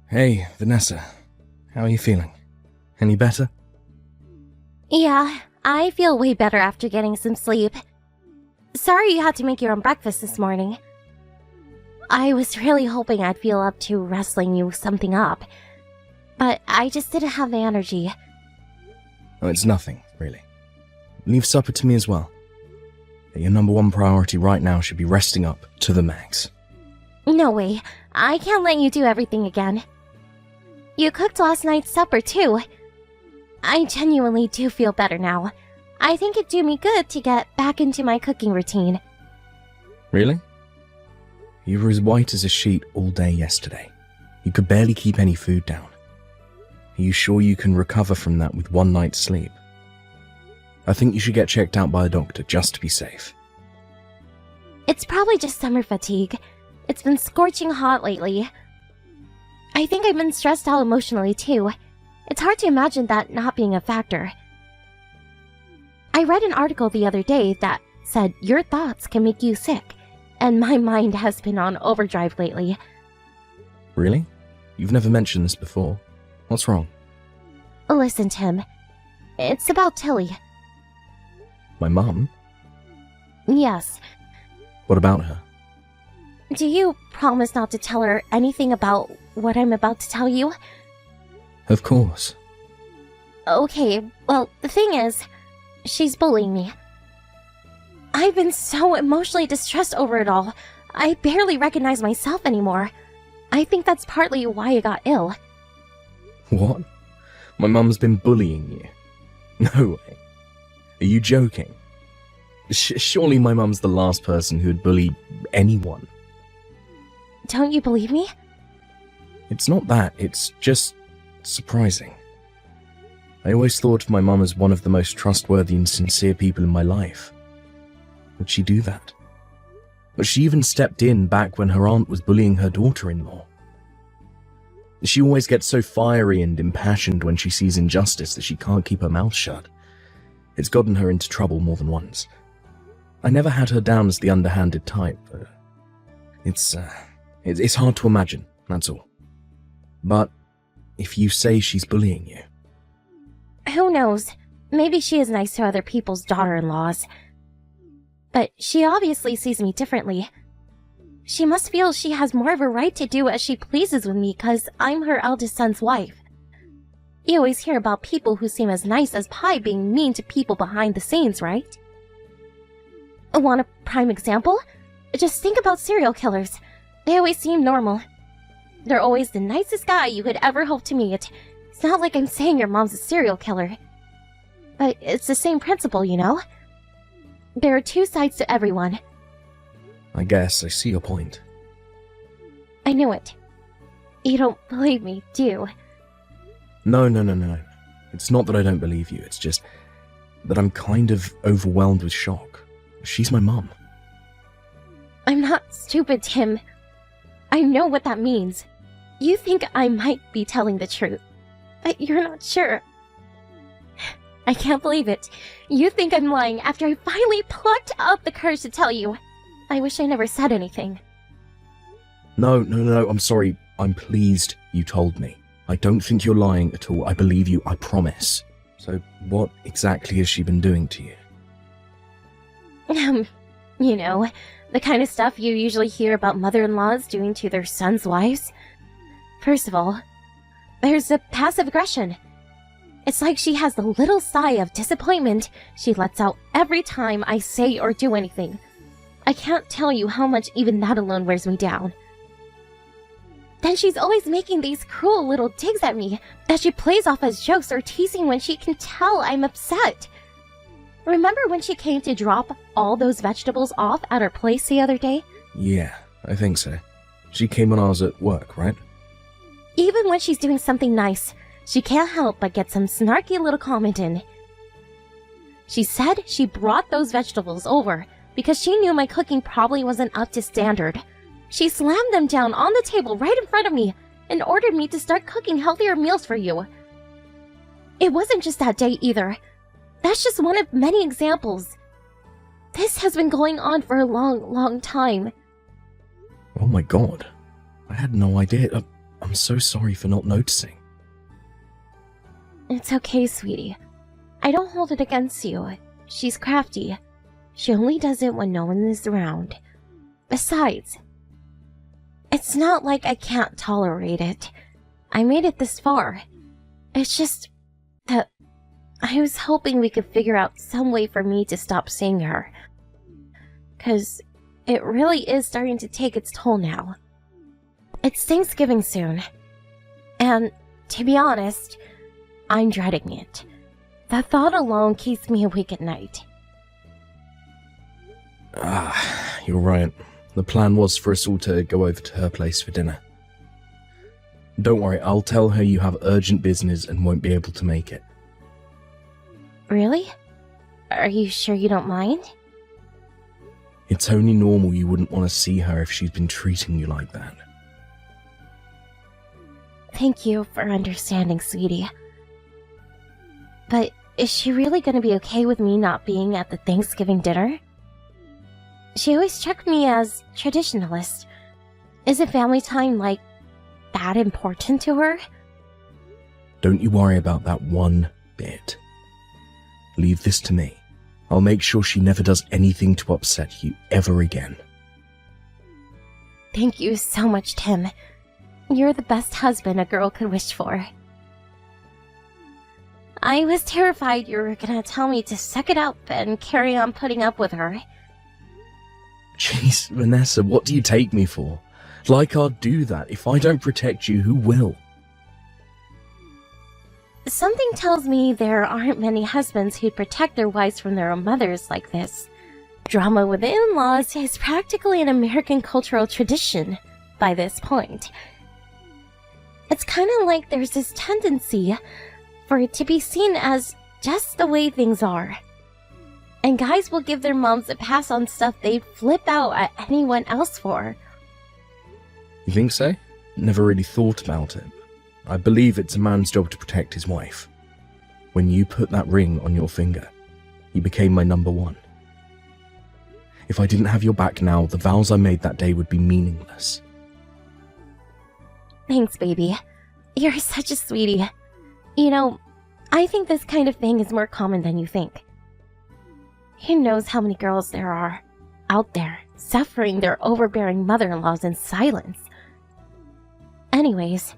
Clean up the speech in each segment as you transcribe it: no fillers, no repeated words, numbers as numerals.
Hey, Vanessa. How are you feeling? Any better? Yeah, I feel way better after getting some sleep. Sorry you had to make your own breakfast this morning. I was really hoping I'd feel up to wrestling you something up, but I just didn't have the energy. Oh, it's nothing, really. Leave supper to me as well. Your number one priority right now should be resting up to the max. No way, I can't let you do everything again. You cooked last night's supper too. I genuinely do feel better now. I think it'd do me good to get back into my cooking routine. Really? You were as white as a sheet all day yesterday. You could barely keep any food down. Are you sure you can recover from that with one night's sleep? I think you should get checked out by a doctor just to be safe. It's probably just summer fatigue. It's been scorching hot lately. I think I've been stressed out emotionally too. It's hard to imagine that not being a factor. I read an article the other day that said your thoughts can make you sick, and my mind has been on overdrive lately. Really? You've never mentioned this before. What's wrong? Listen, Tim. It's about Tilly. My mum? Yes. What about her? Do you promise not to tell her anything about what I'm about to tell you? Of course. Okay, well, the thing is, she's bullying me. I've been so emotionally distressed over it all. I barely recognize myself anymore. I think that's partly why I got ill. What? My mum's been bullying you? No way. Are you joking? Surely my mum's the last person who'd bully anyone. Don't you believe me? It's not that, it's just surprising. I always thought of my mum as one of the most trustworthy and sincere people in my life. Would she do that? But she even stepped in back when her aunt was bullying her daughter-in-law. She always gets so fiery and impassioned when she sees injustice that she can't keep her mouth shut. It's gotten her into trouble more than once. I never had her down as the underhanded type. It's hard to imagine, that's all. But if you say she's bullying you... Who knows? Maybe she is nice to other people's daughter-in-laws. But she obviously sees me differently. She must feel she has more of a right to do as she pleases with me because I'm her eldest son's wife. You always hear about people who seem as nice as pie being mean to people behind the scenes, right? Want a prime example? Just think about serial killers. They always seem normal. They're always the nicest guy you could ever hope to meet. It's not like I'm saying your mom's a serial killer. But it's the same principle, you know? There are two sides to everyone. I guess I see your point. I knew it. You don't believe me, do you? No. It's not that I don't believe you, it's just that I'm kind of overwhelmed with shock. She's my mum. I'm not stupid, Tim. I know what that means. You think I might be telling the truth, but you're not sure. I can't believe it. You think I'm lying after I finally plucked up the courage to tell you. I wish I never said anything. No, I'm sorry. I'm pleased you told me. I don't think you're lying at all. I believe you, I promise. So what exactly has she been doing to you? You know, the kind of stuff you usually hear about mother-in-laws doing to their sons' wives. First of all, there's the passive aggression. It's like she has the little sigh of disappointment she lets out every time I say or do anything. I can't tell you how much even that alone wears me down. Then she's always making these cruel little digs at me that she plays off as jokes or teasing when she can tell I'm upset. Remember when she came to drop all those vegetables off at her place the other day? Yeah, I think so. She came when I was at work, right? Even when she's doing something nice, she can't help but get some snarky little comment in. She said she brought those vegetables over because she knew my cooking probably wasn't up to standard. She slammed them down on the table right in front of me and ordered me to start cooking healthier meals for you. It wasn't just that day either. That's just one of many examples. This has been going on for a long time. Oh my god. I had no idea. I'm so sorry for not noticing. It's okay, sweetie. I don't hold it against you. She's crafty. She only does it when no one is around. Besides, it's not like I can't tolerate it. I made it this far. It's just that I was hoping we could figure out some way for me to stop seeing her. 'Cause it really is starting to take its toll now. It's Thanksgiving soon. And, to be honest, I'm dreading it. The thought alone keeps me awake at night. You're right. The plan was for us all to go over to her place for dinner. Don't worry, I'll tell her you have urgent business and won't be able to make it. Really? Are you sure you don't mind? It's only normal you wouldn't want to see her if she's been treating you like that. Thank you for understanding, sweetie. But is she really going to be okay with me not being at the Thanksgiving dinner? She always struck me as traditionalist. Isn't family time, like, that important to her? Don't you worry about that one bit. Leave this to me. I'll make sure she never does anything to upset you ever again. Thank you so much, Tim. You're the best husband a girl could wish for. I was terrified you were gonna tell me to suck it up and carry on putting up with her. Jeez, Vanessa, what do you take me for? Like I'd do that. If I don't protect you, who will? Something tells me there aren't many husbands who'd protect their wives from their own mothers like this. Drama with the in-laws is practically an American cultural tradition by this point. It's kind of like there's this tendency for it to be seen as just the way things are. And guys will give their moms a pass on stuff they'd flip out at anyone else for. You think so? Never really thought about it. I believe it's a man's job to protect his wife. When you put that ring on your finger, you became my number one. If I didn't have your back now, the vows I made that day would be meaningless. Thanks, baby. You're such a sweetie. You know, I think this kind of thing is more common than you think. Who knows how many girls there are out there suffering their overbearing mother-in-laws in silence. Anyways,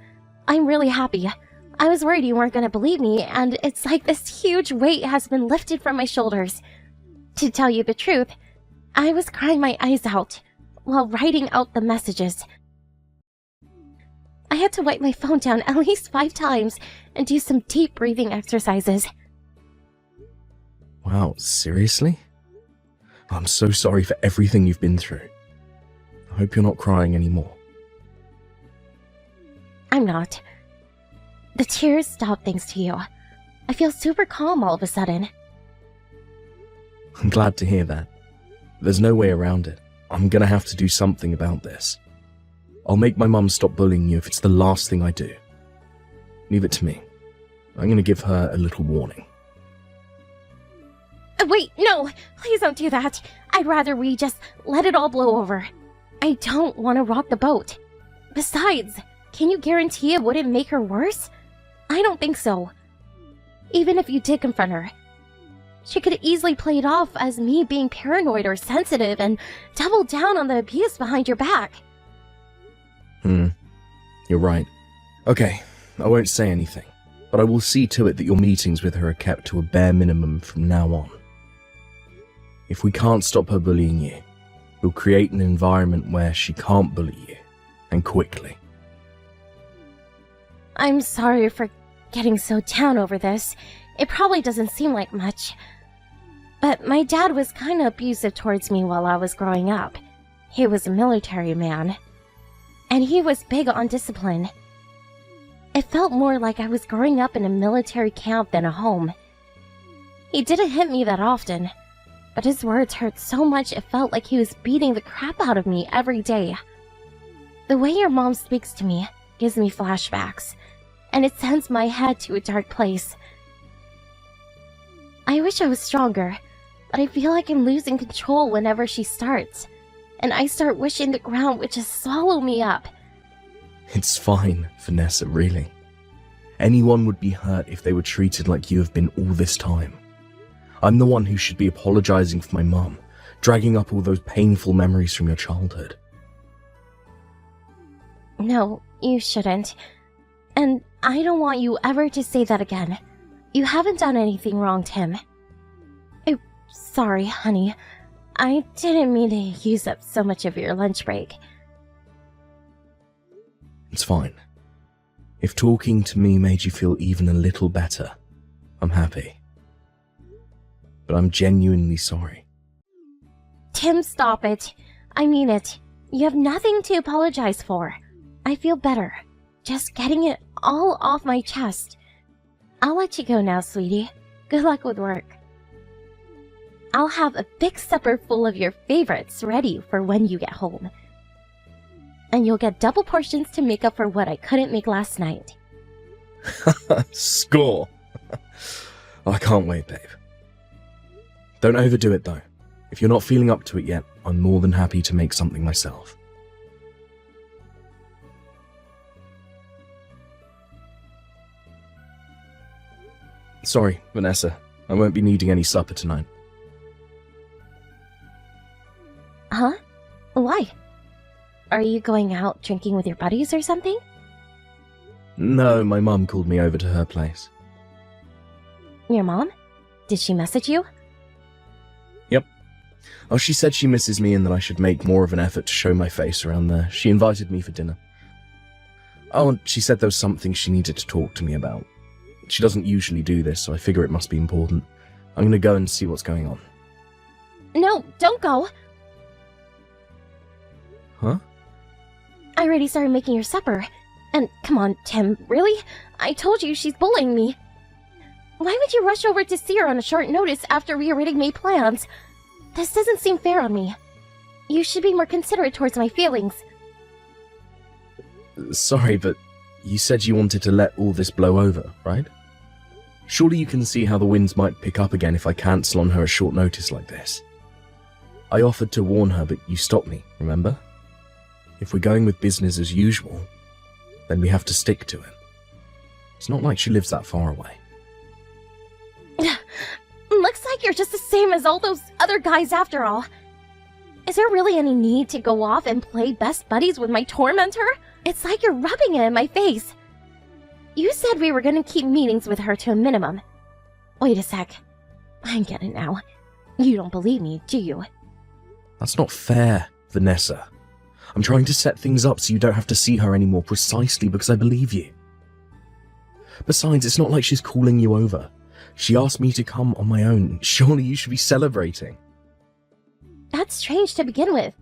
I'm really happy. I was worried you weren't going to believe me, and it's like this huge weight has been lifted from my shoulders. To tell you the truth, I was crying my eyes out while writing out the messages. I had to wipe my phone down at least 5 times and do some deep breathing exercises. Wow, seriously? I'm so sorry for everything you've been through. I hope you're not crying anymore. I'm not. The tears stopped thanks to you. I feel super calm all of a sudden. I'm glad to hear that. There's no way around it. I'm gonna have to do something about this. I'll make my mum stop bullying you if it's the last thing I do. Leave it to me. I'm gonna give her a little warning. Wait, no! Please don't do that! I'd rather we just let it all blow over. I don't want to rock the boat. Besides, can you guarantee it wouldn't make her worse? I don't think so. Even if you did confront her, she could easily play it off as me being paranoid or sensitive and double down on the abuse behind your back. You're right. Okay, I won't say anything, but I will see to it that your meetings with her are kept to a bare minimum from now on. If we can't stop her bullying you, we'll create an environment where she can't bully you, and quickly. I'm sorry for getting so down over this. It probably doesn't seem like much. But my dad was kind of abusive towards me while I was growing up. He was a military man, and he was big on discipline. It felt more like I was growing up in a military camp than a home. He didn't hit me that often, but his words hurt so much it felt like he was beating the crap out of me every day. The way your mom speaks to me gives me flashbacks, and it sends my head to a dark place. I wish I was stronger, but I feel like I'm losing control whenever she starts, and I start wishing the ground would just swallow me up. It's fine, Vanessa, really. Anyone would be hurt if they were treated like you have been all this time. I'm the one who should be apologizing for my mum, dragging up all those painful memories from your childhood. No, you shouldn't. And I don't want you ever to say that again. You haven't done anything wrong, Tim. Sorry, honey. I didn't mean to use up so much of your lunch break. It's fine. If talking to me made you feel even a little better, I'm happy. But I'm genuinely sorry. Tim, stop it. I mean it. You have nothing to apologize for. I feel better. Just getting it all off my chest. I'll let you go now, sweetie. Good luck with work. I'll have a big supper full of your favorites ready for when you get home. And you'll get double portions to make up for what I couldn't make last night. Score! I can't wait, babe. Don't overdo it, though. If you're not feeling up to it yet, I'm more than happy to make something myself. Sorry, Vanessa. I won't be needing any supper tonight. Huh? Why? Are you going out drinking with your buddies or something? No, my mum called me over to her place. Your mom? Did she message you? Yep. Oh, she said she misses me and that I should make more of an effort to show my face around there. She invited me for dinner. Oh, and she said there was something she needed to talk to me about. She doesn't usually do this, so I figure it must be important. I'm gonna go and see what's going on. No, don't go! Huh? I already started making your supper. And come on, Tim, really? I told you she's bullying me. Why would you rush over to see her on a short notice after we already made plans? This doesn't seem fair on me. You should be more considerate towards my feelings. Sorry, but you said you wanted to let all this blow over, right? Surely you can see how the winds might pick up again if I cancel on her at short notice like this. I offered to warn her, but you stopped me, remember? If we're going with business as usual, then we have to stick to it. It's not like she lives that far away. Looks like you're just the same as all those other guys after all. Is there really any need to go off and play best buddies with my tormentor? It's like you're rubbing it in my face. You said we were going to keep meetings with her to a minimum. Wait a sec. I get it now. You don't believe me, do you? That's not fair, Vanessa. I'm trying to set things up so you don't have to see her anymore precisely because I believe you. Besides, it's not like she's calling you over. She asked me to come on my own. Surely you should be celebrating. That's strange to begin with.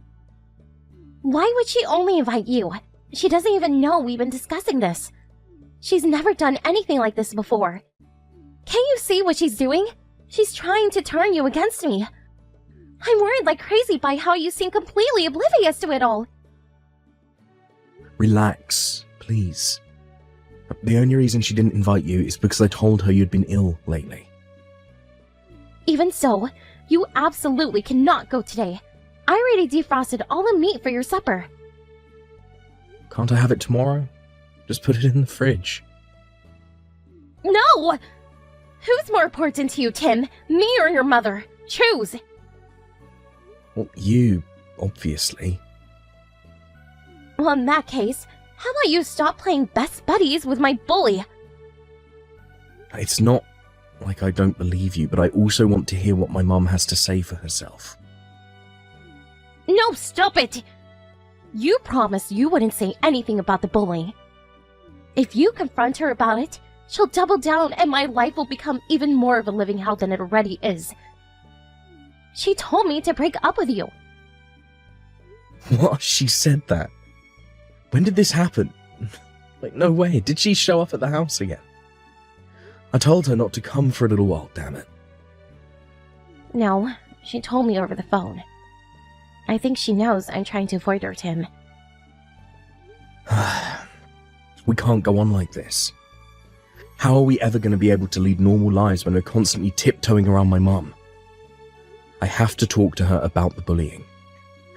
Why would she only invite you? She doesn't even know we've been discussing this. She's never done anything like this before. Can't you see what she's doing? She's trying to turn you against me. I'm worried like crazy by how you seem completely oblivious to it all. Relax, please. The only reason she didn't invite you is because I told her you'd been ill lately. Even so, you absolutely cannot go today. I already defrosted all the meat for your supper. Can't I have it tomorrow? Just put it in the fridge. No! Who's more important to you, Tim? Me or your mother? Choose! Well, you, obviously. Well, in that case, how about you stop playing best buddies with my bully? It's not like I don't believe you, but I also want to hear what my mum has to say for herself. No, stop it! You promised you wouldn't say anything about the bullying. If you confront her about it, she'll double down and my life will become even more of a living hell than it already is. She told me to break up with you. What? She said that? When did this happen? Like, no way. Did she show up at the house again? I told her not to come for a little while, damn it. No, she told me over the phone. I think she knows I'm trying to avoid her, Tim. We can't go on like this. How are we ever going to be able to lead normal lives when we're constantly tiptoeing around my mum? I have to talk to her about the bullying.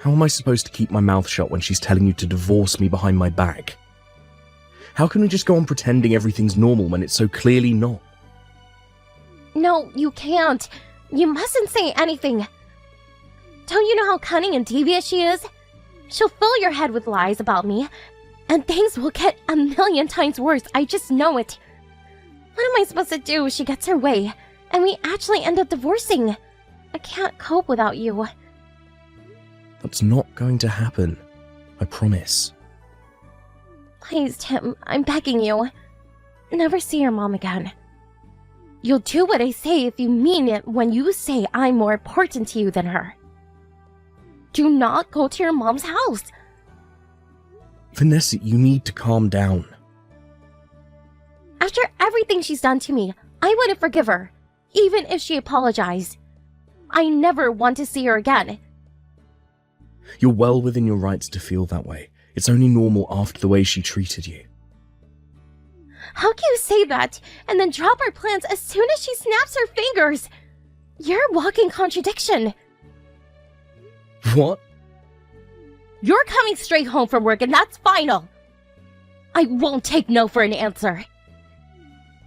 How am I supposed to keep my mouth shut when she's telling you to divorce me behind my back? How can we just go on pretending everything's normal when it's so clearly not? No, you can't. You mustn't say anything. Don't you know how cunning and devious she is? She'll fill your head with lies about me, and things will get 1,000,000 times worse. I just know it. What am I supposed to do if she gets her way, and we actually end up divorcing? I can't cope without you. That's not going to happen. I promise. Please, Tim, I'm begging you. Never see your mom again. You'll do what I say if you mean it when you say I'm more important to you than her. Do not go to your mom's house. Vanessa, you need to calm down. After everything she's done to me, I wouldn't forgive her, even if she apologized. I never want to see her again. You're well within your rights to feel that way. It's only normal after the way she treated you. How can you say that and then drop our plans as soon as she snaps her fingers? You're a walking contradiction. What? You're coming straight home from work and that's final. I won't take no for an answer.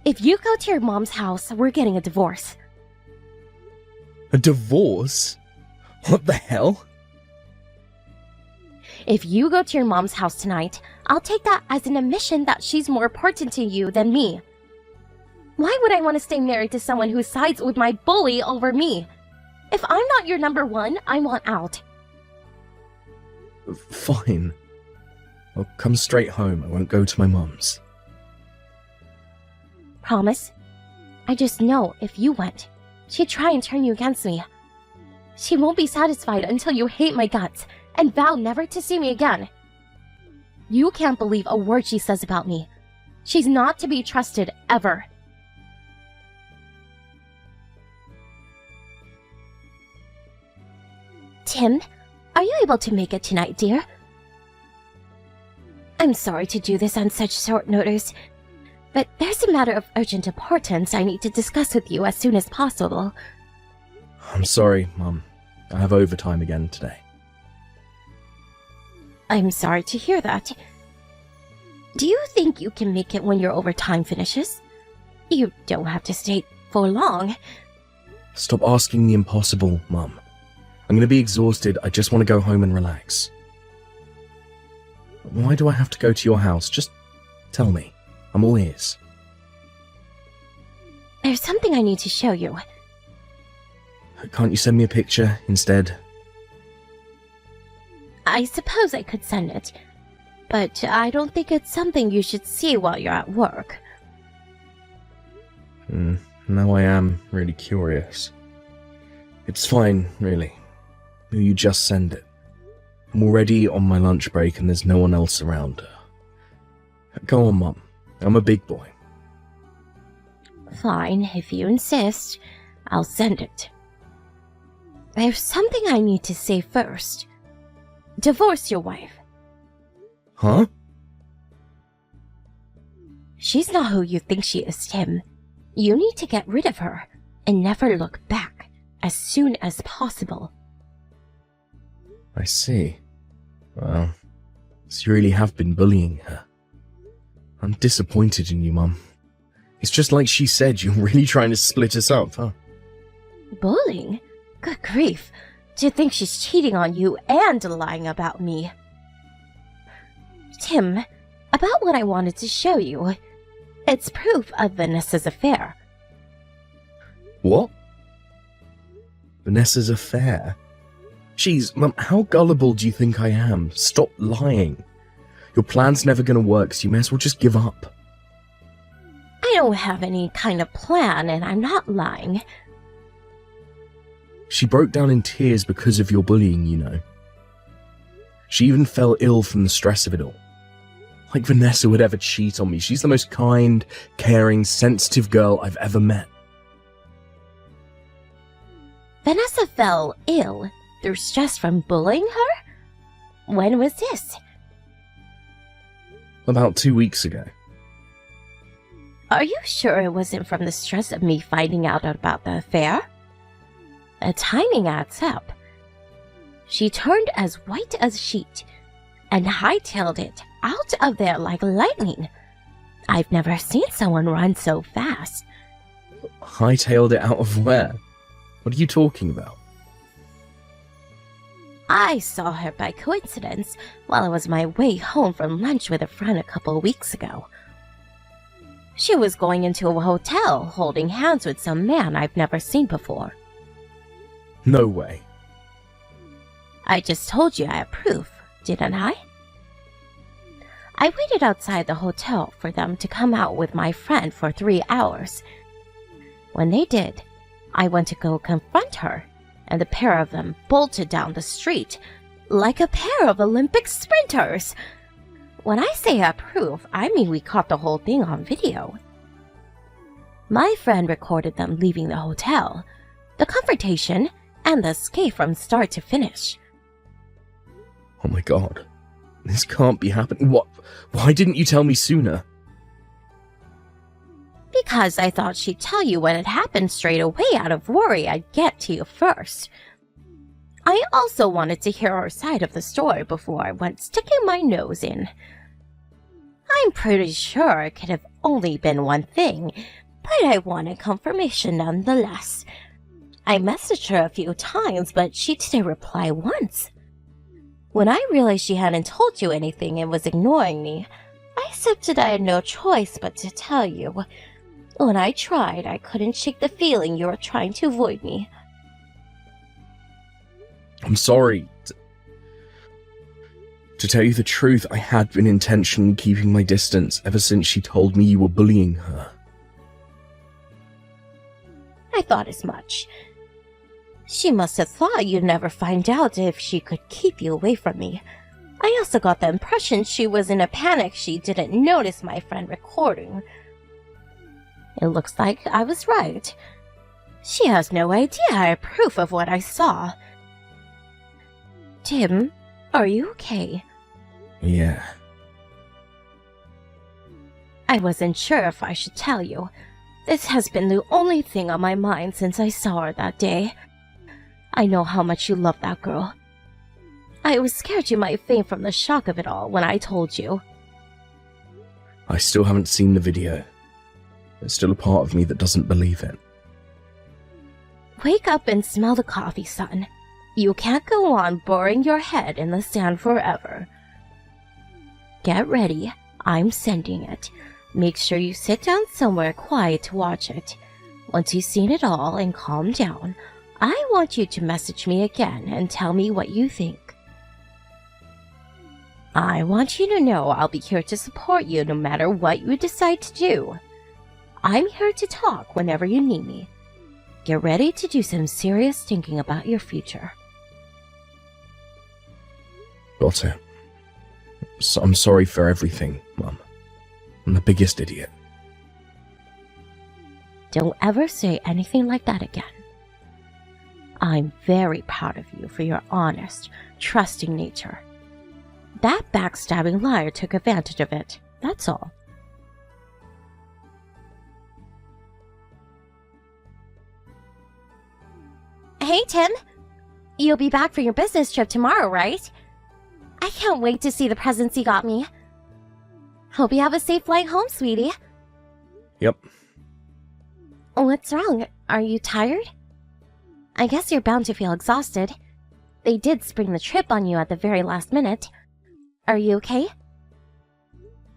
If you go to your mom's house, we're getting a divorce. A divorce? What the hell? If you go to your mom's house tonight, I'll take that as an admission that she's more important to you than me. Why would I want to stay married to someone who sides with my bully over me? If I'm not your number one, I want out. Fine. I'll come straight home. I won't go to my mom's. Promise? I just know if you went, she'd try and turn you against me. She won't be satisfied until you hate my guts and vow never to see me again. You can't believe a word she says about me. She's not to be trusted ever. Tim, are you able to make it tonight, dear? I'm sorry to do this on such short notice, but there's a matter of urgent importance I need to discuss with you as soon as possible. I'm sorry, Mum. I have overtime again today. I'm sorry to hear that. Do you think you can make it when your overtime finishes? You don't have to stay for long. Stop asking the impossible, Mum. I'm going to be exhausted. I just want to go home and relax. Why do I have to go to your house? Just tell me. I'm all ears. There's something I need to show you. Can't you send me a picture instead? I suppose I could send it, but I don't think it's something you should see while you're at work. Now I am really curious. It's fine, really. You just send it. I'm already on my lunch break and there's no one else around. Go on, Mum. I'm a big boy. Fine, if you insist, I'll send it. There's something I need to say first. Divorce your wife. Huh? She's not who you think she is, Tim. You need to get rid of her and never look back as soon as possible. I see. Well, so you really have been bullying her. I'm disappointed in you, Mum. It's just like she said, you're really trying to split us up, huh? Bullying? Good grief. Do you think she's cheating on you and lying about me? Tim, about what I wanted to show you. It's proof of Vanessa's affair. What? Vanessa's affair? Jeez, Mum, how gullible do you think I am? Stop lying. Your plan's never gonna work, so you may as well just give up. I don't have any kind of plan, and I'm not lying. She broke down in tears because of your bullying, you know. She even fell ill from the stress of it all. Like Vanessa would ever cheat on me. She's the most kind, caring, sensitive girl I've ever met. Vanessa fell ill through stress from bullying her? When was this? About 2 weeks ago. Are you sure it wasn't from the stress of me finding out about the affair? The timing adds up. She turned as white as a sheet and hightailed it out of there like lightning. I've never seen someone run so fast. Hightailed it out of where? What are you talking about? I saw her by coincidence while I was on my way home from lunch with a friend a couple of weeks ago. She was going into a hotel holding hands with some man I've never seen before. No way. I just told you I have proof, didn't I? I waited outside the hotel for them to come out with my friend for 3 hours. When they did, I went to go confront her, and the pair of them bolted down the street like a pair of Olympic sprinters. When I say I prove, I mean we caught the whole thing on video. My friend recorded them leaving the hotel, the confrontation, and the escape from start to finish. Oh my god. This can't be happening. What? Why didn't you tell me sooner? Because I thought she'd tell you what had happened straight away out of worry I'd get to you first. I also wanted to hear her side of the story before I went sticking my nose in. I'm pretty sure it could have only been one thing, but I wanted confirmation nonetheless. I messaged her a few times, but she didn't reply once. When I realized she hadn't told you anything and was ignoring me, I accepted I had no choice but to tell you. When I tried, I couldn't shake the feeling you were trying to avoid me. I'm sorry. To tell you the truth, I had been intentionally keeping my distance ever since she told me you were bullying her. I thought as much. She must have thought you'd never find out if she could keep you away from me. I also got the impression she was in a panic she didn't notice my friend recording. It looks like I was right. She has no idea I have proof of what I saw. Tim, are you okay? Yeah. I wasn't sure if I should tell you. This has been the only thing on my mind since I saw her that day. I know how much you love that girl. I was scared you might faint from the shock of it all when I told you. I still haven't seen the video. There's still a part of me that doesn't believe it. Wake up and smell the coffee, son. You can't go on burying your head in the sand forever. Get ready. I'm sending it. Make sure you sit down somewhere quiet to watch it. Once you've seen it all and calmed down, I want you to message me again and tell me what you think. I want you to know I'll be here to support you no matter what you decide to do. I'm here to talk whenever you need me. Get ready to do some serious thinking about your future. Got it. So I'm sorry for everything, Mum. I'm the biggest idiot. Don't ever say anything like that again. I'm very proud of you for your honest, trusting nature. That backstabbing liar took advantage of it, that's all. Hey, Tim. You'll be back for your business trip tomorrow, right? I can't wait to see the presents you got me. Hope you have a safe flight home, sweetie. Yep. What's wrong? Are you tired? I guess you're bound to feel exhausted. They did spring the trip on you at the very last minute. Are you okay?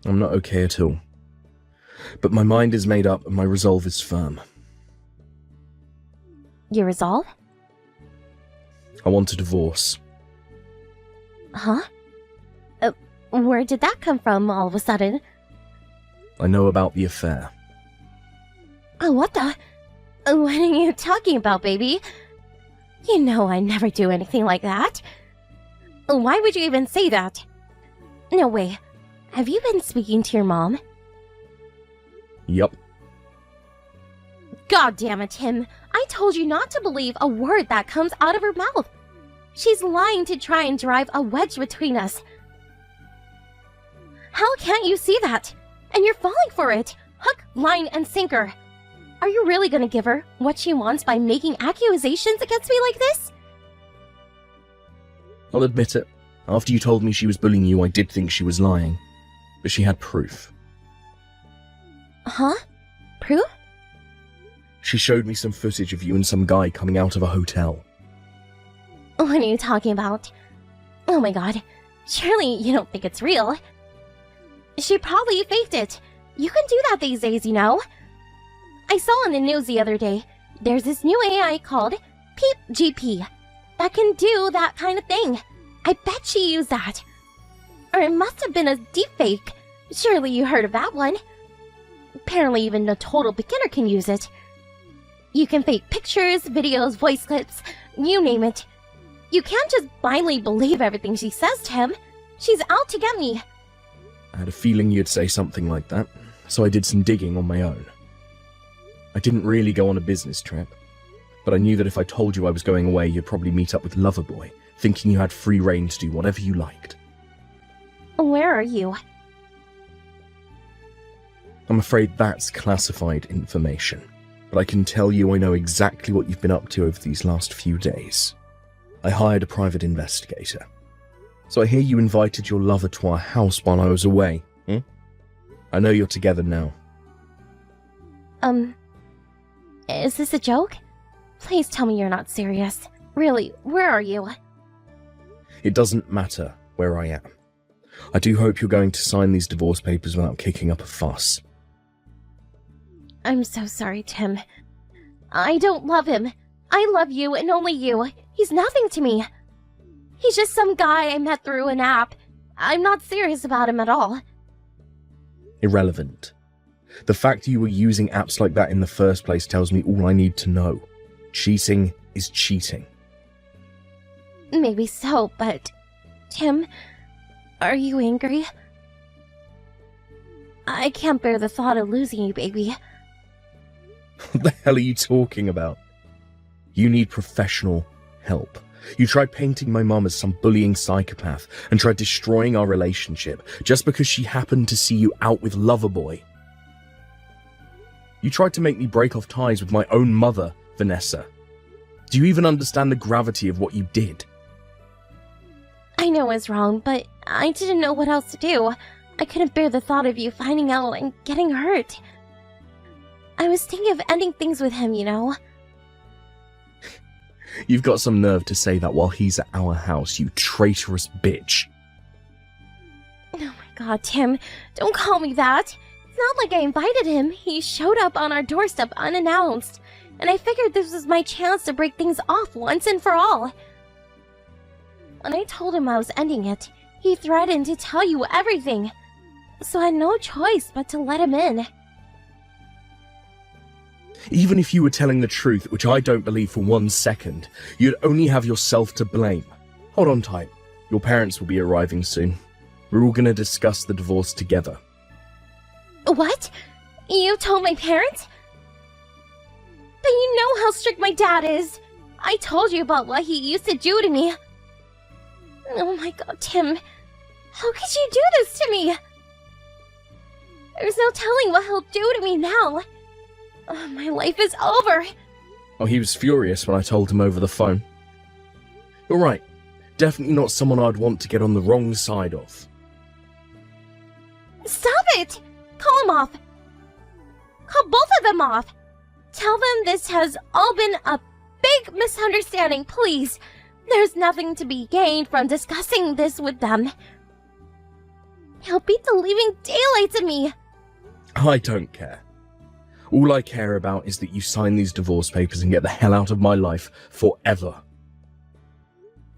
I'm not okay at all. But my mind is made up and my resolve is firm. Your resolve? I want a divorce. Huh? Where did that come from all of a sudden? I know about the affair. Oh, what the? What are you talking about, baby? You know I never do anything like that. Why would you even say that? No way. Have you been speaking to your mom? Yup. God damn it, Tim. I told you not to believe a word that comes out of her mouth. She's lying to try and drive a wedge between us. How can't you see that? And you're falling for it. Hook, line, and sinker. Are you really gonna give her what she wants by making accusations against me like this? I'll admit it. After you told me she was bullying you, I did think she was lying. But she had proof. Huh? Proof? She showed me some footage of you and some guy coming out of a hotel. What are you talking about? Oh my god. Surely you don't think it's real. She probably faked it. You can do that these days, you know. I saw on the news the other day, there's this new AI called Peep GP that can do that kind of thing. I bet she used that. Or it must have been a deepfake. Surely you heard of that one. Apparently even a total beginner can use it. You can fake pictures, videos, voice clips, you name it. You can't just blindly believe everything she says to him. She's out to get me. I had a feeling you'd say something like that, so I did some digging on my own. I didn't really go on a business trip, but I knew that if I told you I was going away, you'd probably meet up with Loverboy, thinking you had free reign to do whatever you liked. Where are you? I'm afraid that's classified information, but I can tell you I know exactly what you've been up to over these last few days. I hired a private investigator. So I hear you invited your lover to our house while I was away. I know you're together now. Is this a joke? Please tell me you're not serious. Really, where are you? It doesn't matter where I am. I do hope you're going to sign these divorce papers without kicking up a fuss. I'm so sorry, Tim. I don't love him. I love you and only you. He's nothing to me. He's just some guy I met through an app. I'm not serious about him at all. Irrelevant. The fact you were using apps like that in the first place tells me all I need to know. Cheating is cheating. Maybe so, but... Tim, are you angry? I can't bear the thought of losing you, baby. What the hell are you talking about? You need professional help. You tried painting my mum as some bullying psychopath and tried destroying our relationship just because she happened to see you out with Loverboy. You tried to make me break off ties with my own mother, Vanessa. Do you even understand the gravity of what you did? I know I was wrong, but I didn't know what else to do. I couldn't bear the thought of you finding out and getting hurt. I was thinking of ending things with him, you know? You've got some nerve to say that while he's at our house, you traitorous bitch. Oh my god, Tim, don't call me that. It's not like I invited him. He showed up on our doorstep unannounced, and I figured this was my chance to break things off once and for all. When I told him I was ending it, he threatened to tell you everything, so I had no choice but to let him in. Even if you were telling the truth, which I don't believe for 1 second, you'd only have yourself to blame. Hold on tight. Your parents will be arriving soon. We're all going to discuss the divorce together. What? You told my parents? But you know how strict my dad is. I told you about what he used to do to me. Oh my god, Tim. How could you do this to me? There's no telling what he'll do to me now. Oh, my life is over. Oh, he was furious when I told him over the phone. You're right. Definitely not someone I'd want to get on the wrong side of. Stop it! Call him off. Call both of them off. Tell them this has all been a big misunderstanding, please. There's nothing to be gained from discussing this with them. He'll beat the living daylights of me. I don't care. All I care about is that you sign these divorce papers and get the hell out of my life forever.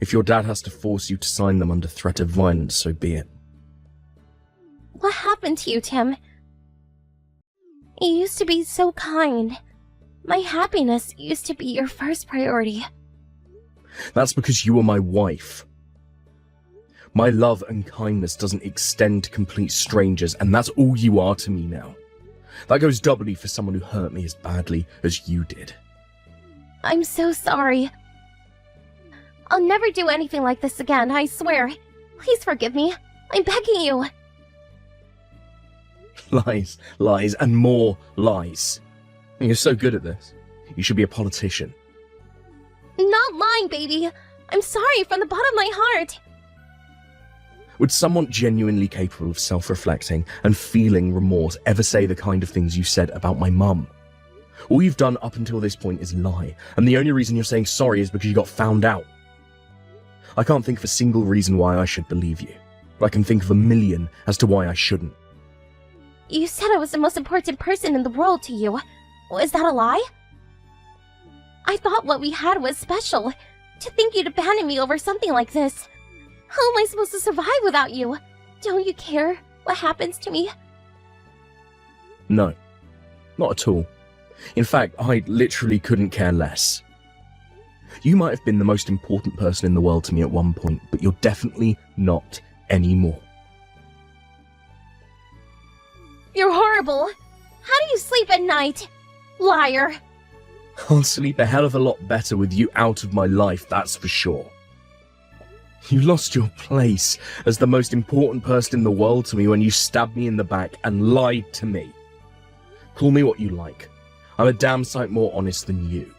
If your dad has to force you to sign them under threat of violence, so be it. What happened to you, Tim? You used to be so kind. My happiness used to be your first priority. That's because you were my wife. My love and kindness doesn't extend to complete strangers, and that's all you are to me now. That goes doubly for someone who hurt me as badly as you did. I'm so sorry. I'll never do anything like this again, I swear. Please forgive me. I'm begging you. Lies, lies, and more lies. You're so good at this. You should be a politician. Not lying, baby. I'm sorry from the bottom of my heart. Would someone genuinely capable of self-reflecting and feeling remorse ever say the kind of things you said about my mum? All you've done up until this point is lie, and the only reason you're saying sorry is because you got found out. I can't think of a single reason why I should believe you, but I can think of a million as to why I shouldn't. You said I was the most important person in the world to you. Is that a lie? I thought what we had was special. To think you'd abandon me over something like this. How am I supposed to survive without you? Don't you care what happens to me? No, not at all. In fact, I literally couldn't care less. You might have been the most important person in the world to me at one point, but you're definitely not anymore. You're horrible. How do you sleep at night? Liar. I'll sleep a hell of a lot better with you out of my life, that's for sure. You lost your place as the most important person in the world to me when you stabbed me in the back and lied to me. Call me what you like. I'm a damn sight more honest than you.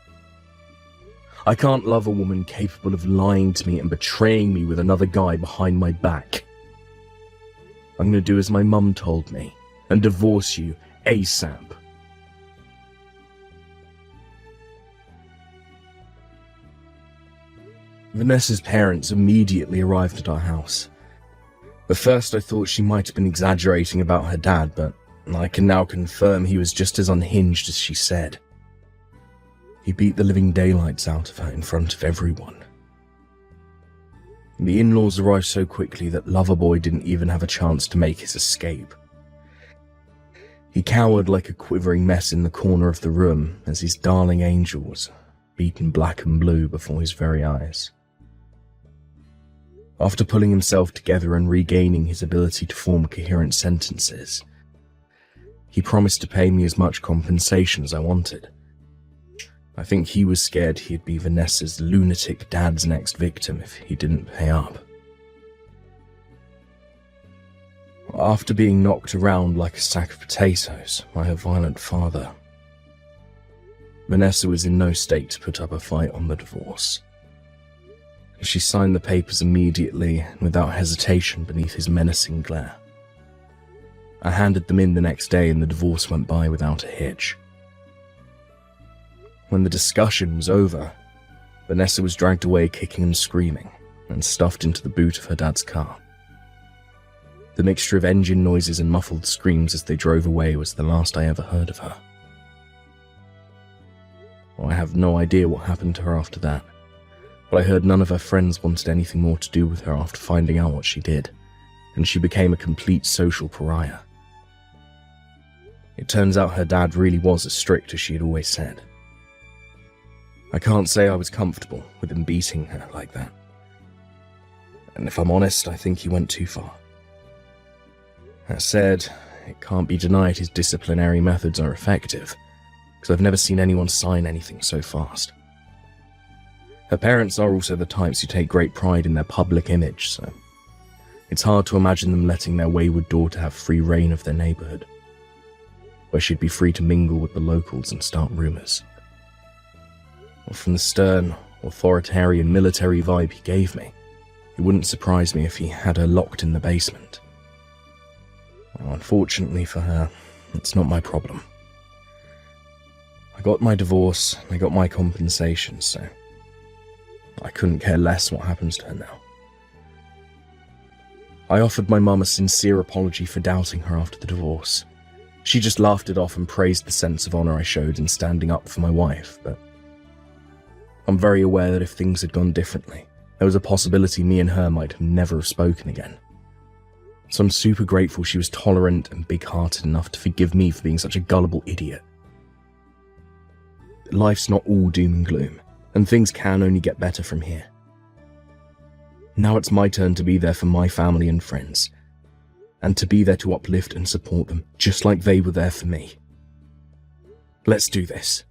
I can't love a woman capable of lying to me and betraying me with another guy behind my back. I'm going to do as my mum told me and divorce you ASAP. Vanessa's parents immediately arrived at our house. At first I thought she might have been exaggerating about her dad, but I can now confirm he was just as unhinged as she said. He beat the living daylights out of her in front of everyone. The in-laws arrived so quickly that Loverboy didn't even have a chance to make his escape. He cowered like a quivering mess in the corner of the room as his darling angel was beaten black and blue before his very eyes. After pulling himself together and regaining his ability to form coherent sentences, he promised to pay me as much compensation as I wanted. I think he was scared he'd be Vanessa's lunatic dad's next victim if he didn't pay up. After being knocked around like a sack of potatoes by her violent father, Vanessa was in no state to put up a fight on the divorce. She signed the papers immediately and without hesitation beneath his menacing glare. I handed them in the next day and the divorce went by without a hitch. When the discussion was over, Vanessa was dragged away kicking and screaming and stuffed into the boot of her dad's car. The mixture of engine noises and muffled screams as they drove away was the last I ever heard of her. I have no idea what happened to her after that, but I heard none of her friends wanted anything more to do with her after finding out what she did, and she became a complete social pariah. It turns out her dad really was as strict as she had always said. I can't say I was comfortable with him beating her like that. And if I'm honest, I think he went too far. That said, it can't be denied his disciplinary methods are effective, because I've never seen anyone sign anything so fast. Her parents are also the types who take great pride in their public image, so it's hard to imagine them letting their wayward daughter have free reign of their neighborhood, where she'd be free to mingle with the locals and start rumors. Well, from the stern, authoritarian military vibe he gave me, it wouldn't surprise me if he had her locked in the basement. Well, unfortunately for her, it's not my problem. I got my divorce, and I got my compensation, so I couldn't care less what happens to her now. I offered my mum a sincere apology for doubting her after the divorce. She just laughed it off and praised the sense of honor I showed in standing up for my wife, but I'm very aware that if things had gone differently, there was a possibility me and her might never have spoken again. So I'm super grateful she was tolerant and big-hearted enough to forgive me for being such a gullible idiot. Life's not all doom and gloom, and things can only get better from here. Now it's my turn to be there for my family and friends, and to be there to uplift and support them, just like they were there for me. Let's do this.